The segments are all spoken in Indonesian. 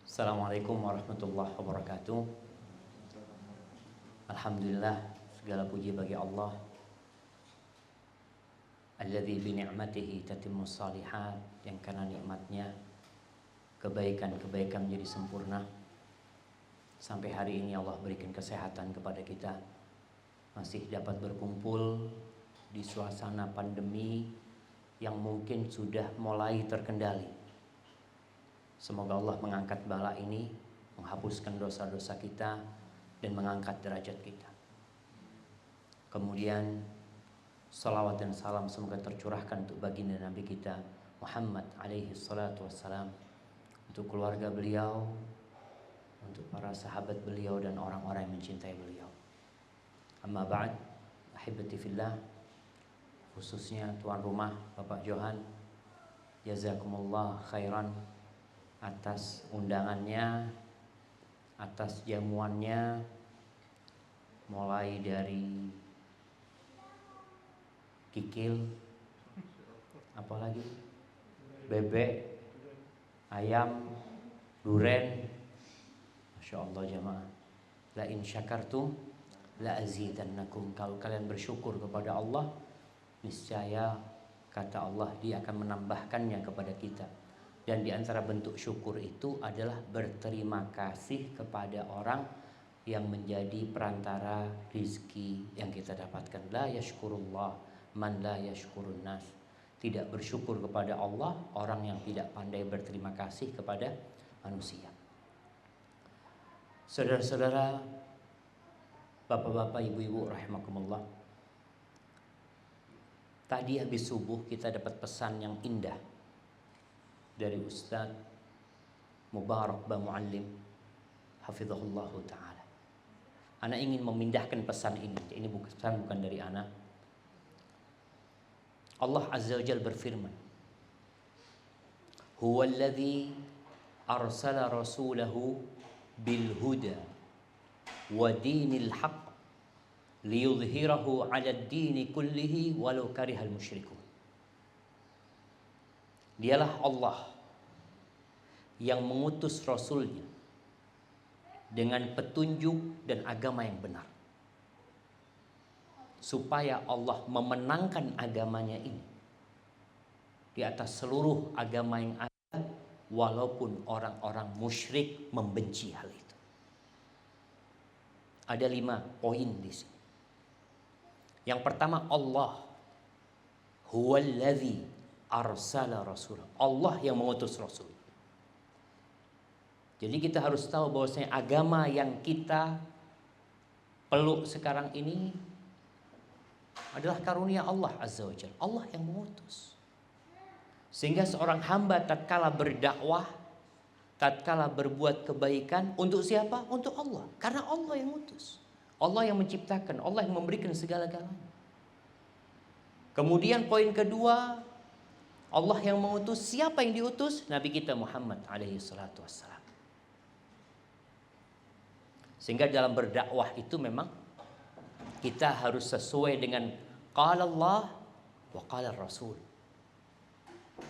Assalamualaikum warahmatullahi wabarakatuh. Alhamdulillah, segala puji bagi Allah alladzi bi ni'matihi tatimmus shalihat, yang karena nikmatnya kebaikan-kebaikan menjadi sempurna. Sampai hari ini Allah berikan kesehatan kepada kita, masih dapat berkumpul di suasana pandemi yang mungkin sudah mulai terkendali. Semoga Allah mengangkat bala ini, menghapuskan dosa-dosa kita, dan mengangkat derajat kita. Kemudian salawat dan salam semoga tercurahkan untuk baginda Nabi kita Muhammad alaihi salatu wassalam, untuk keluarga beliau, untuk para sahabat beliau, dan orang-orang yang mencintai beliau. Amma ba'd, ahibati fillah, khususnya tuan rumah Bapak Johan, jazakumullah khairan atas undangannya, atas jamuannya, mulai dari kikil, apalagi bebek, ayam, duren. Masya Allah jamaah, la in syakartum la azidannakum. Kalau kalian bersyukur kepada Allah, niscaya kata Allah Dia akan menambahkannya kepada kita. Dan di antara bentuk syukur itu adalah berterima kasih kepada orang yang menjadi perantara rizki yang kita dapatkan. La yashkurullah man la yashkurun nas. Tidak bersyukur kepada Allah orang yang tidak pandai berterima kasih kepada manusia. Saudara-saudara, bapak-bapak, ibu-ibu rahimakumullah, tadi habis subuh kita dapat pesan yang indah dari Ustaz Mubarak Ba Muallim hafizahullah ta'ala. Ana ingin memindahkan pesan ini pesan bukan dari ana. Allah Azza wa Jalla berfirman, huwa alladhi arsala rasulahu bil huda wa dinil haqq liyudhhirahu 'ala ad-dini kullihi walau karihal musyrikun. Dialah Allah yang mengutus Rasulnya dengan petunjuk dan agama yang benar, supaya Allah memenangkan agamanya ini di atas seluruh agama yang ada, walaupun orang-orang musyrik membenci hal itu. Ada 5 poin di sini. Yang pertama, Allah huwallazi arsala rasul. Allah yang mengutus Rasul. Jadi kita harus tahu bahwasanya agama yang kita peluk sekarang ini adalah karunia Allah Azza wa Jalla. Allah yang mengutus. Sehingga seorang hamba tatkala berdakwah, tatkala berbuat kebaikan, untuk siapa? Untuk Allah. Karena Allah yang mengutus. Allah yang menciptakan, Allah yang memberikan segala-galanya. Kemudian poin kedua, Allah yang mengutus. Siapa yang diutus? Nabi kita Muhammad alaihi salatu wassalam. Sehingga dalam berdakwah itu memang kita harus sesuai dengan qala Allah wa qala Rasul.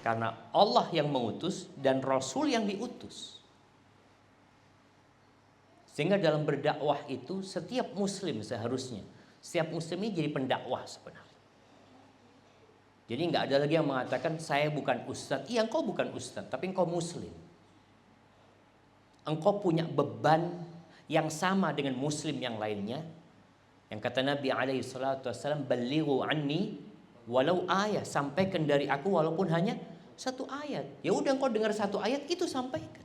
Karena Allah yang mengutus dan Rasul yang diutus. Sehingga dalam berdakwah itu setiap muslim seharusnya, setiap muslim ini jadi pendakwah sebenarnya. Jadi nggak ada lagi yang mengatakan saya bukan ustadz. Iya, engkau bukan ustadz, tapi engkau muslim. Engkau punya beban yang sama dengan muslim yang lainnya. Yang kata Nabi alaihi salatu wassalam, balighu anni walau ayat, sampaikan dari aku walaupun hanya 1 ayat. Ya udah, engkau dengar 1 ayat itu sampaikan.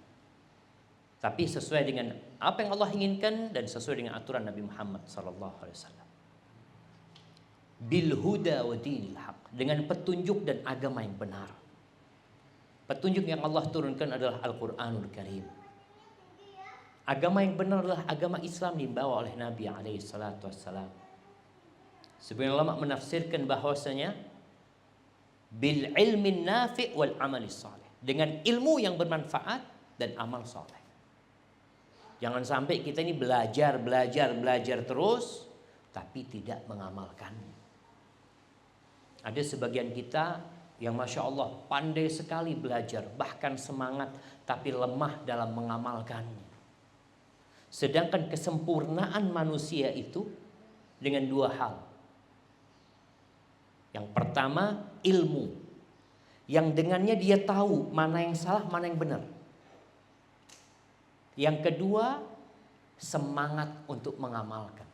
Tapi sesuai dengan apa yang Allah inginkan dan sesuai dengan aturan Nabi Muhammad sallallahu alaihi wasallam. Bil huda wa dinil haq, dengan petunjuk dan agama yang benar. Petunjuk yang Allah turunkan adalah Al-Qur'anul Karim. Agama yang benar adalah agama Islam dibawa oleh Nabi alaihi salatu wassalam. Sebagian ulama menafsirkan bahwasanya bil ilmin nafi' wal amali salih, dengan ilmu yang bermanfaat dan amal saleh. Jangan sampai kita ini belajar terus tapi tidak mengamalkan. Ada sebagian kita yang Masya Allah pandai sekali belajar, bahkan semangat, tapi lemah dalam mengamalkannya. Sedangkan kesempurnaan manusia itu dengan dua hal. Yang pertama ilmu, yang dengannya dia tahu mana yang salah, mana yang benar. Yang kedua semangat untuk mengamalkan.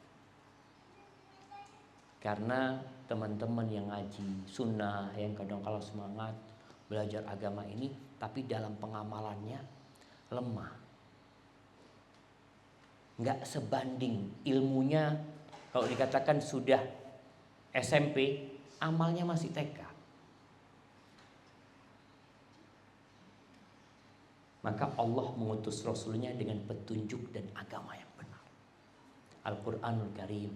Karena teman-teman yang ngaji sunnah, yang kadang kala semangat belajar agama ini, tapi dalam pengamalannya lemah. Nggak sebanding ilmunya. Kalau dikatakan sudah SMP, amalnya masih TK. Maka Allah mengutus Rasulnya dengan petunjuk dan agama yang benar. Al-Quranul Karim,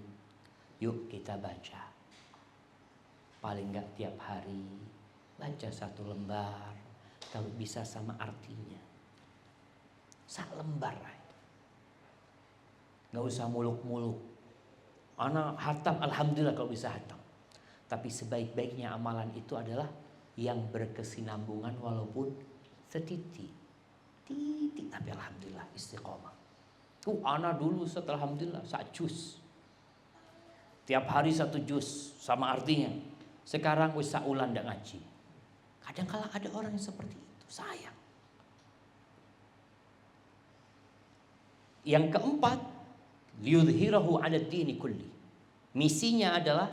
yuk kita baca. Paling nggak tiap hari baca 1 lembar, kalau bisa sama artinya. 1 lembar aja. Nggak usah muluk-muluk. Anak hatam, alhamdulillah kalau bisa hatam. Tapi sebaik-baiknya amalan itu adalah yang berkesinambungan walaupun setitik. Titik, tapi alhamdulillah istiqomah. Anak dulu setelah alhamdulillah 1 juz. Tiap hari 1 juz sama artinya. Sekarang wis saulan ndak ngaji. Kadang-kala ada orang yang seperti itu, sayang. Yang keempat, liyudhhirahu 'ala ad-dini kulli. Misinya adalah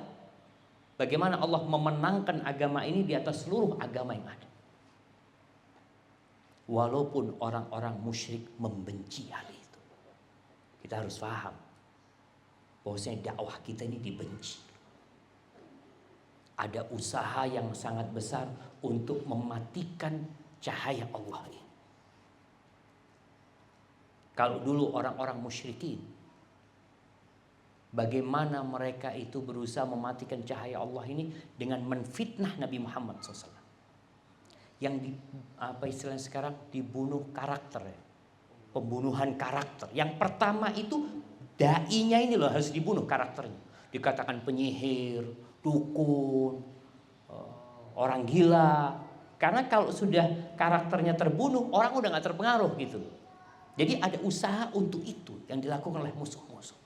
bagaimana Allah memenangkan agama ini di atas seluruh agama yang ada. Walaupun orang-orang musyrik membenci hal itu. Kita harus paham bahwasanya dakwah kita ini dibenci. Ada usaha yang sangat besar untuk mematikan cahaya Allah ini. Kalau dulu orang-orang musyrikin, bagaimana mereka itu berusaha mematikan cahaya Allah ini dengan menfitnah Nabi Muhammad SAW. Yang istilahnya sekarang dibunuh karakter ya. Pembunuhan karakter. Yang pertama itu dai-nya ini loh harus dibunuh karakternya. Dikatakan penyihir, dukun, orang gila. Karena kalau sudah karakternya terbunuh, orang udah gak terpengaruh gitu. Jadi ada usaha untuk itu yang dilakukan oleh musuh-musuh.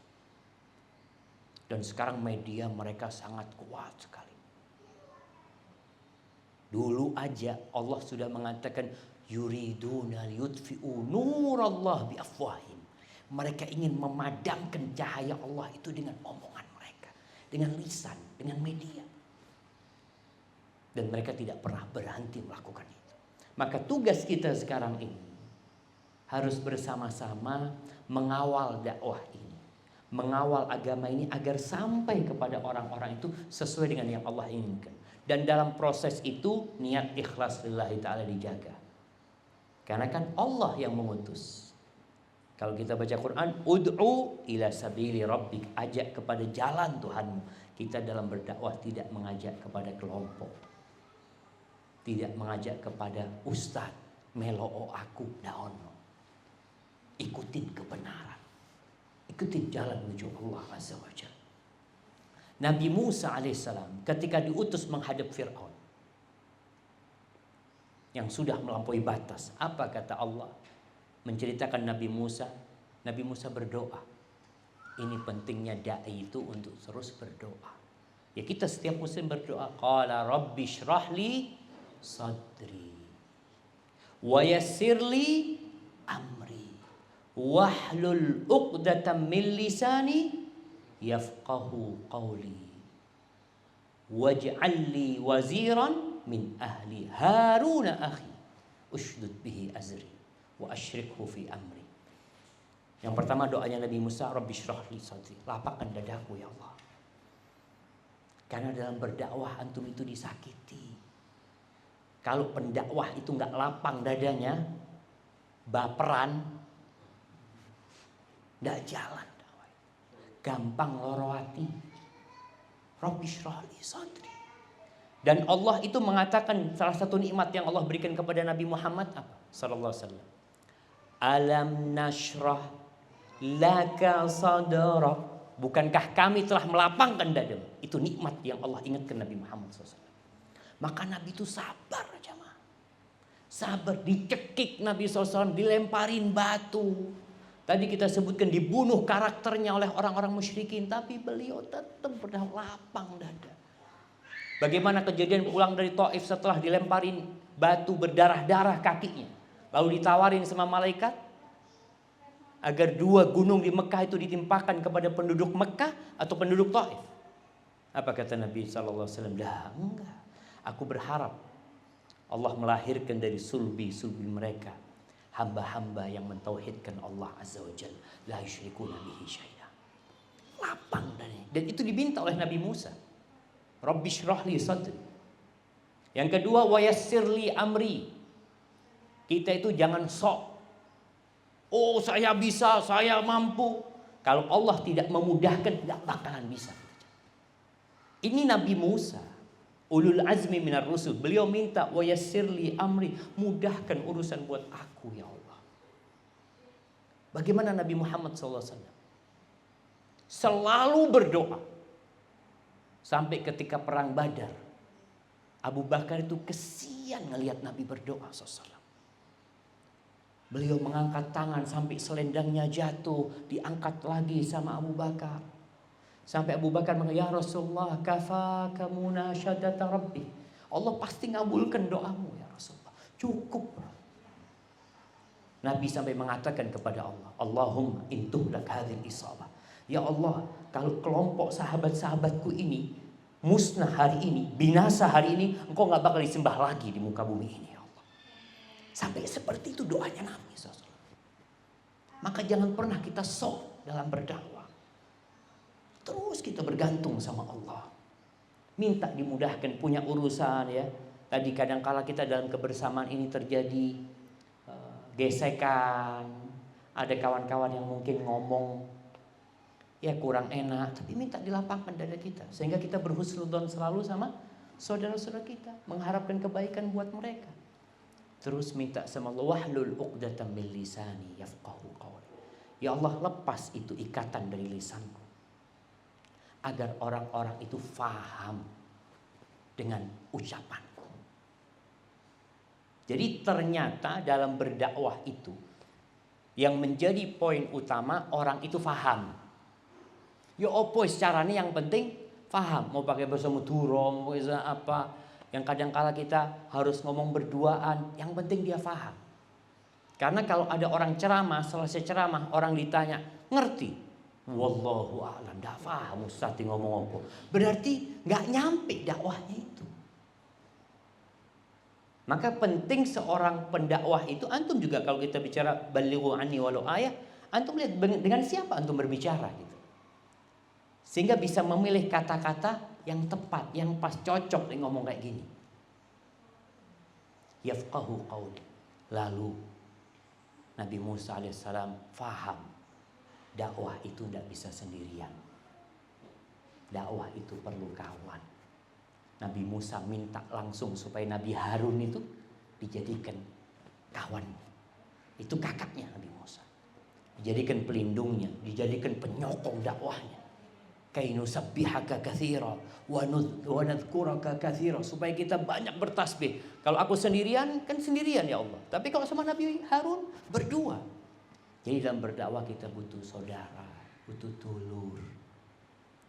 Dan sekarang media mereka sangat kuat sekali. Dulu aja Allah sudah mengatakan yuriduna liyutfi'u nurallah biafwahim. Mereka ingin memadamkan cahaya Allah itu dengan omongan mereka, dengan lisan, dengan media. Dan mereka tidak pernah berhenti melakukan itu. Maka tugas kita sekarang ini harus bersama-sama mengawal dakwah ini, mengawal agama ini agar sampai kepada orang-orang itu sesuai dengan yang Allah inginkan. Dan dalam proses itu niat ikhlas lillahi ta'ala dijaga. Karena kan Allah yang mengutus. Kalau kita baca Quran, ud'u ila sabili rabbik, ajak kepada jalan Tuhanmu. Kita dalam berdakwah tidak mengajak kepada kelompok, tidak mengajak kepada ustaz, meloo aku daono. Ikutin kebenaran, ikutin jalan menuju Allah Azza wa Jalla. Nabi Musa alaihissalam ketika diutus menghadap Fir'aun yang sudah melampaui batas, apa kata Allah? Menceritakan Nabi Musa berdoa. Ini pentingnya dai itu untuk terus berdoa. Ya kita setiap muslim berdoa. Qala rabbi shrahli sadri wa yassirli amri wahlul 'uqdatam min lisani yafqahu qawli waj'alli waziran min ahli Harun akhi ushdud bihi azri wa asyrikhu fi amri. Yang pertama doanya Nabi Musa, Rabbi shrah li sadri, lapangkan dadaku ya Allah. Karena dalam berdakwah antum itu disakiti. Kalau pendakwah itu nggak lapang dadanya, baperan, nggak jalan. Gampang loro hati. Rabbi shrah li sadri. Dan Allah itu mengatakan salah satu nikmat yang Allah berikan kepada Nabi Muhammad apa? Sallallahu alaihi wasallam. Alam nashrah laka sadrak. Bukankah kami telah melapangkan dadamu? Itu nikmat yang Allah ingatkan Nabi Muhammad SAW. Maka Nabi itu sabar jemaah. Sabar, dicekik Nabi SAW, dilemparin batu. Tadi kita sebutkan dibunuh karakternya oleh orang-orang musyrikin, tapi beliau tetap lapang dada. Bagaimana kejadian pulang dari Taif setelah dilemparin batu berdarah-darah kakinya. Lalu ditawarin sama malaikat agar 2 gunung di Mekah itu ditimpakan kepada penduduk Mekah atau penduduk Taif. Apa kata Nabi SAW? Dah, enggak. Aku berharap Allah melahirkan dari sulbi-sulbi mereka hamba-hamba yang mentauhidkan Allah Azza wa Jalla, la yusyrikuna bihi syai'a. Lapang dan itu diminta oleh Nabi Musa. Rabbi shrah li sadri. Yang kedua, wa yassir li amri. Kita itu jangan sok. Oh, saya bisa, saya mampu. Kalau Allah tidak memudahkan, tidak bakalan bisa. Ini Nabi Musa, ulul azmi minar rusul. Beliau minta wa yassir li amri, mudahkan urusan buat aku ya Allah. Bagaimana Nabi Muhammad SAW? Selalu berdoa. Sampai ketika perang Badar, Abu Bakar itu kesian ngelihat Nabi berdoa SAW. Beliau mengangkat tangan sampai selendangnya jatuh, diangkat lagi sama Abu Bakar. Sampai Abu Bakar mengatakan, ya Rasulullah, kafaka munasyadata Rabbi. Allah pasti ngabulkan doamu ya Rasulullah. Cukup. Nabi sampai mengatakan kepada Allah, Allahumma intuhlak hadhil isabah. Ya Allah, kalau kelompok sahabat-sahabatku ini musnah hari ini, binasa hari ini, engkau gak bakal disembah lagi di muka bumi ini ya Allah. Sampai seperti itu doanya Nabi SAW. Maka jangan pernah kita sok dalam berdakwah. Terus kita bergantung sama Allah. Minta dimudahkan punya urusan ya. Tadi kadangkala kita dalam kebersamaan ini terjadi gesekan. Ada kawan-kawan yang mungkin ngomong ya kurang enak, tapi minta dilapangkan dada kita sehingga kita berhusnudzon selalu sama saudara-saudara kita, mengharapkan kebaikan buat mereka. Terus minta sama Allah, wahlul 'uqdatam min lisani yafqahu qawli. Ya Allah, lepas itu ikatan dari lisanku agar orang-orang itu faham dengan ucapanku. Jadi ternyata dalam berdakwah itu yang menjadi poin utama orang itu faham. Ya opo caranya yang penting faham. Mau pakai bahasa Madura, mau bahasa apa. Yang kadang-kala kita harus ngomong berduaan. Yang penting dia faham. Karena kalau ada orang ceramah, selesai ceramah orang ditanya, ngerti? Wallahu a'lam, nggak paham Ustaz ngomong apa. Berarti nggak nyampe dakwahnya itu. Maka penting seorang pendakwah itu, antum juga kalau kita bicara balighu anni walau ayah, antum lihat dengan siapa antum berbicara gitu. Sehingga bisa memilih kata-kata yang tepat, yang pas cocok nih ngomong kayak gini. Yafqahu qawli. Lalu Nabi Musa alaihissalam faham dakwah itu tidak bisa sendirian. Dakwah itu perlu kawan. Nabi Musa minta langsung supaya Nabi Harun itu dijadikan kawan. Itu kakaknya Nabi Musa. Dijadikan pelindungnya, dijadikan penyokong dakwahnya. Kainu sabbihaka katsira wa nadhkuraka katsira, supaya kita banyak bertasbih. Kalau aku sendirian kan sendirian ya Allah. Tapi kalau sama Nabi Harun berdua. Jadi dalam berdakwah kita butuh saudara, butuh dulur.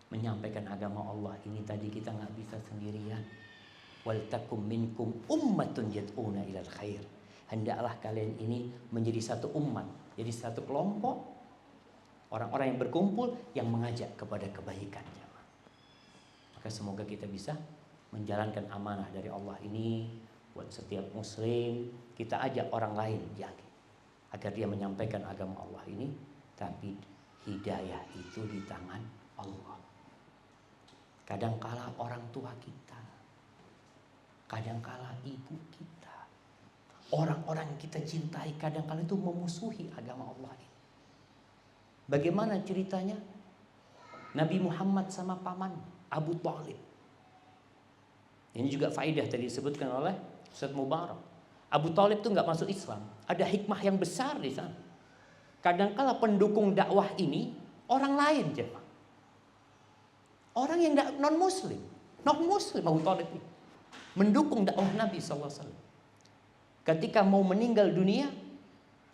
Menyampaikan agama Allah ini tadi kita nggak bisa sendirian. Wal takum minkum ummatun yad'una ilal khair. Hendaklah kalian ini menjadi satu umat, jadi satu kelompok. Orang-orang yang berkumpul yang mengajak kepada kebaikan. Maka semoga kita bisa menjalankan amanah dari Allah ini buat setiap muslim. Kita ajak orang lain agar dia menyampaikan agama Allah ini. Tapi hidayah itu di tangan Allah. Kadangkala orang tua kita, kadangkala ibu kita, orang-orang yang kita cintai kadangkala itu memusuhi agama Allah ini. Bagaimana ceritanya Nabi Muhammad sama paman Abu Thalib. Ini juga faedah tadi disebutkan oleh Ustaz Mubarak. Abu Thalib itu nggak masuk Islam. Ada hikmah yang besar di sana. Kadangkala pendukung dakwah ini orang lain, orang yang non Muslim Abu Thalib ini. mendukung dakwah Nabi sallallahu alaihi wasallam. Ketika mau meninggal dunia,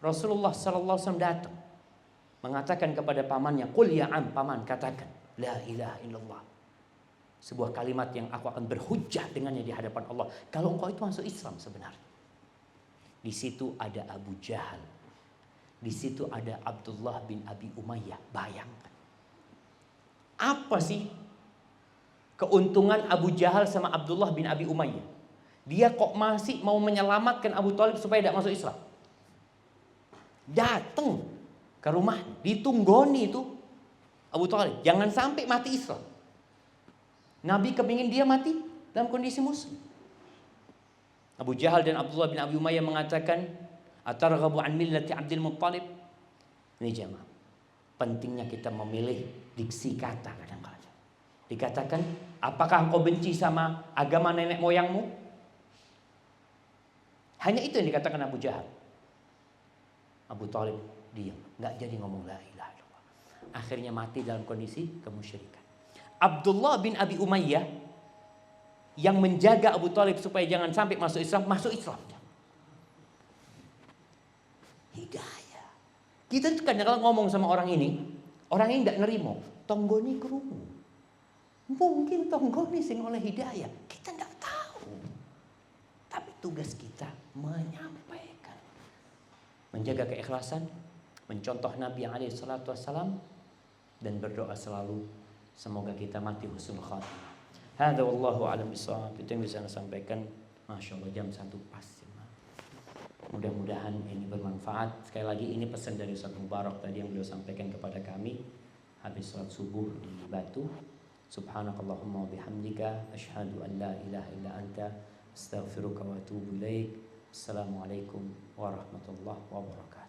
Rasulullah sallallahu alaihi wasallam datang mengatakan kepada pamannya, "Qul ya am, paman, katakan la ilaha illallah." Sebuah kalimat yang aku akan berhujjah dengannya di hadapan Allah. Kalau engkau itu masuk Islam sebenarnya. Di situ ada Abu Jahal. Di situ ada Abdullah bin Abi Umayyah. Bayangkan. Apa sih keuntungan Abu Jahal sama Abdullah bin Abi Umayyah? Dia kok masih mau menyelamatkan Abu Thalib supaya tidak masuk Islam? Datang ke rumah, ditunggoni itu Abu Thalib. Jangan sampai mati Islam. Nabi kepingin dia mati dalam kondisi muslim. Abu Jahal dan Abdullah bin Abi Umayyah mengatakan, "Atarghabu an millati Abdul Muttalib?" Ini jemaah, pentingnya kita memilih diksi kata kadang-kadang. Dikatakan, "Apakah engkau benci sama agama nenek moyangmu?" Hanya itu yang dikatakan Abu Jahal. Abu Thalib diam, nggak jadi ngomong la ilaha illallah. Akhirnya mati dalam kondisi kemusyrikan. Abdullah bin Abi Umayyah yang menjaga Abu Thalib supaya jangan sampai masuk Islam, masuk Islam. Hidayah. Kita kadang-kadang ngomong sama orang ini tidak nerima. Tonggoni kerungu. Mungkin tonggoni sing oleh hidayah. Kita tidak tahu. Tapi tugas kita menyampaikan. Menjaga keikhlasan, mencontoh Nabi SAW, dan berdoa selalu semoga kita mati husnul khatimah. Hadza wallahu a'lam bishawab. Itu yang bisa saya sampaikan. Masya Allah jam 1 pas. Mudah-mudahan ini bermanfaat. Sekali lagi ini pesan dari Ustaz Mubarak tadi yang beliau sampaikan kepada kami habis salat subuh di Batu. Subhanakallahumma wa bihamdika asyhadu an la ilaha illa anta astaghfiruka wa atubu ilaik. Assalamualaikum warahmatullahi wabarakatuh.